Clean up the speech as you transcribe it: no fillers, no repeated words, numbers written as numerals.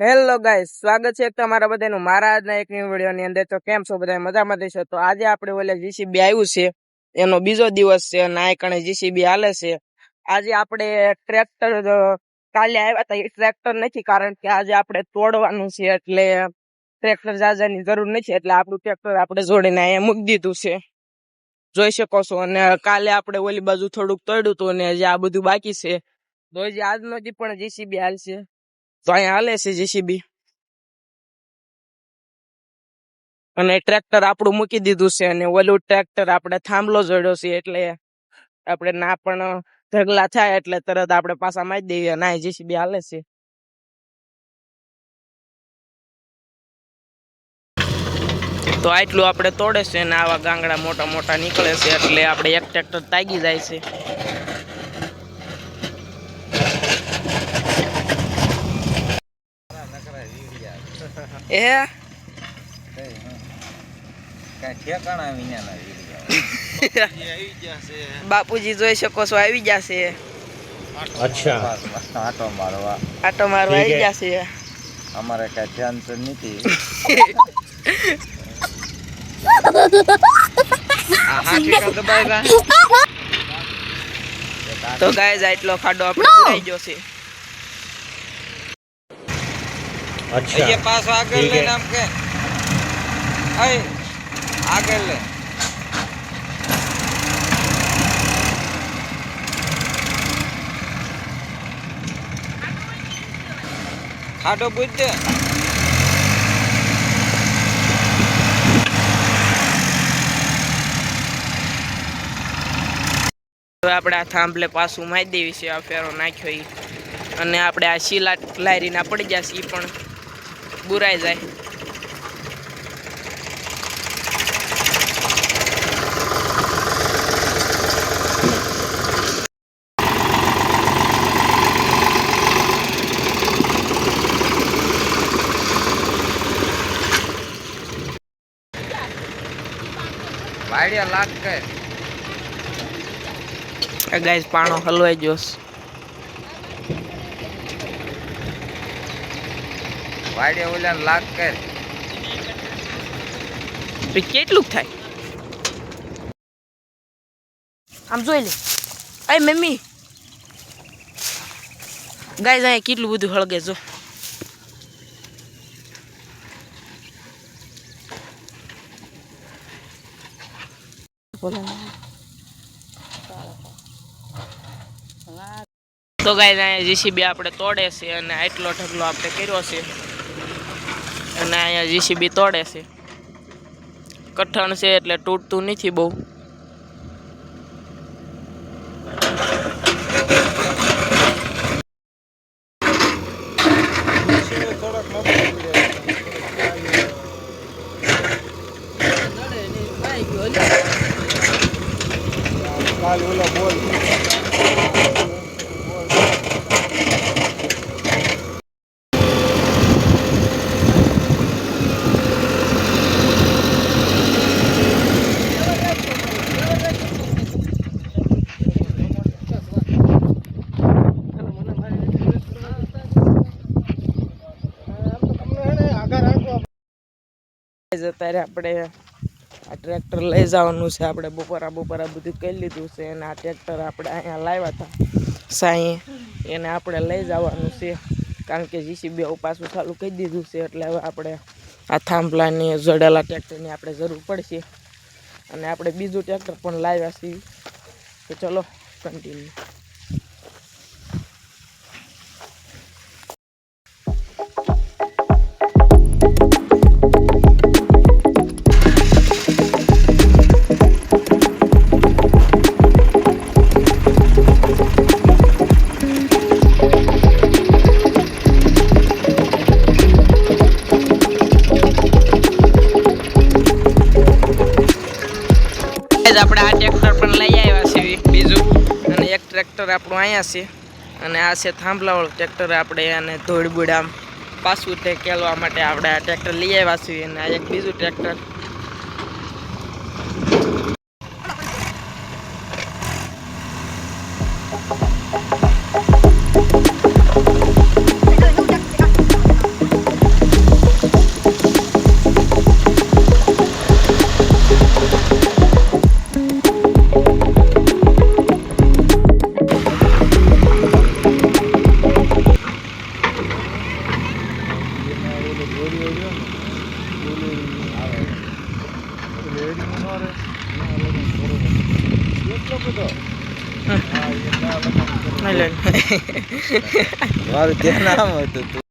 Hello guys, સ્વાગત છે તમારા બધાનું મારા આજના એક ન્યુ વિડીયો ની અંદર। તો કેમ છો બધા? મજામાં દેશો? તો આજે આપણે ઓલે જીસીબી આવ્યું છે, એનો બીજો દિવસ છે અને આ કણે જીસીબી હાલે છે। આજે આપણે ટ્રેક્ટર કાલે આવ્યા હતા, એ ટ્રેક્ટર નથી, કારણ કે આજે આપણે તોડવાનું છે, એટલે ટ્રેક્ટર જાજાની જરૂર નથી, એટલે આપણું ટ્રેક્ટર આપણે જોડીને અહીંયા મૂકી દીધું છે, જોઈ શકો છો। અને કાલે આપણે ઓલી બાજુ થોડુંક તોડ્યું હતું અને હજી આ બધું બાકી છે, તો હજી આજનો દી પણ જીસીબી હાલશે। તો અહીંયા હાલે છે જીસીબી અને ટ્રેક્ટર આપણું મૂકી દીધું છે અને ઓલું ટ્રેક્ટર આપણે થાંભલો જોડ્યો છે, એટલે આપણે ના પણ ઢગલા થાય એટલે તરત આપણે પાછા મારી દઈએ। ના જીસીબી હાલે છે। તો આટલું આપણે તોડે છે ને આવા ગાંગડા મોટા મોટા નીકળે છે, એટલે આપણે એક ટ્રેક્ટર તાગી જાય છે। બાપુજી જોઈ શકો છો, આવી જશે। अच्छा, આટો મારવા આવી જશે। हमारे का ध्यान तो नहीं थी। તો ગાઈઝ આટલો ખાડો આપણે પુરાઈ ગયો છે। अच्छा, ये पास आगे ले नाम के अय आगे ले खाटो पूछ दे। આપણે આ થાંભલે પાછું મારી દેવી છે, આ ફેરો નાખ્યો ઈ, અને આપણે આ શીલા લારીના પડી જશે, ઈ પણ બુરાઈ જાય। वाड़िया लाग के ગાઈસ પાણો હલવાઈ ગયો છે। वाड़िया ओला लाग के કેટલું થાય આમ જોઈ લે। અય મમ્મી ગાઈસ અહીંયા કેટલું બધું હળગે જો। તો ગાઈસ અહીંયા જીસીબી આપણે તોડે છે અને આટલો ઢગલો આપણે કર્યો છે અને અહીંયા જીસીબી તોડે છે। કઠણ છે એટલે તૂટતું નથી બહુ। અત્યારે આપણે આ ટ્રેક્ટર લઈ જવાનું છે, આપણે બપોરા બધું કરી લીધું છે અને આ ટ્રેક્ટર આપણે અહીંયા લાવ્યા હતા સાંઈ, એને આપણે લઈ જવાનું છે, કારણ કે જીસીબી પાછું ચાલુ કરી દીધું છે, એટલે હવે આપણે આ થાંભલાની જોડેલા ટ્રેક્ટરની આપણે જરૂર પડશે અને આપણે બીજું ટ્રેક્ટર પણ લાવ્યા છીએ। તો ચલો કન્ટિન્યુ। આપણે આ ટ્રેક્ટર પણ લઈ આવ્યા છે બીજું, અને એક ટ્રેક્ટર આપણું અહીંયા છે અને આ છે થાંભલાવાળું ટ્રેક્ટર। આપણે એને ધોળ બુડામ પાછું તે કેલવા માટે આપણે આ ટ્રેક્ટર લઈ આવ્યા છીએ અને આ એક બીજું ટ્રેક્ટર। મારું ધ્યાન આમ હતું તું